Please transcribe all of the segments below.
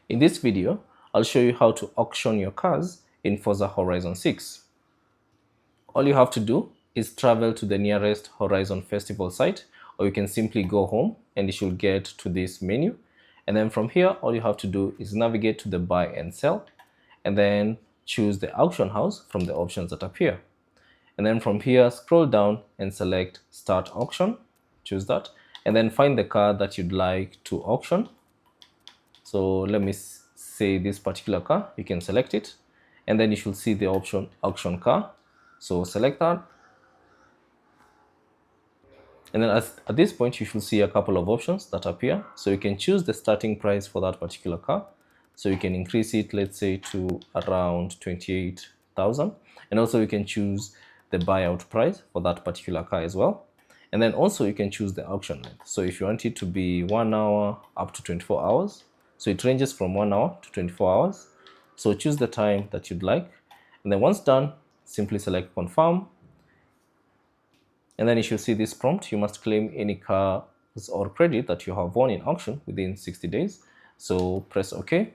In this video, I'll show you how to auction your cars in Forza Horizon 6. All you have to do is travel to the nearest Horizon Festival site, or you can simply go home and you should get to this menu. And then from here, all you have to do is navigate to the buy and sell, and then choose the auction house from the options that appear. And then from here, scroll down and select start auction, choose that, and then find the car that you'd like to auction. So let me say this particular car, you can select it, and then you should see the option auction car. So select that. And then at this point, you should see a couple of options that appear. So you can choose the starting price for that particular car. So you can increase it, let's say, to around 28,000. And also you can choose the buyout price for that particular car as well. And then also you can choose the auction length. So if you want it to be 1 hour up to 24 hours, so it ranges from 1 hour to 24 hours. So choose the time that you'd like. And then once done, simply select confirm. And then you should see this prompt. You must claim any cars or credit that you have won in auction within 60 days. So press OK.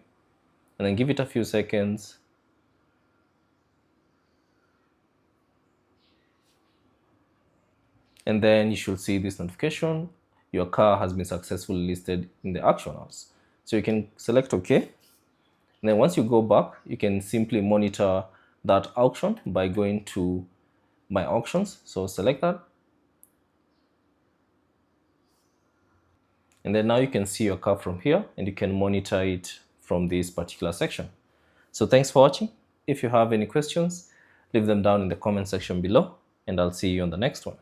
And then give it a few seconds. And then you should see this notification. Your car has been successfully listed in the auction house. So you can select OK. And then once you go back, you can simply monitor that auction by going to My Auctions. So select that. And then now you can see your car from here and you can monitor it from this particular section. So thanks for watching. If you have any questions, leave them down in the comment section below and I'll see you on the next one.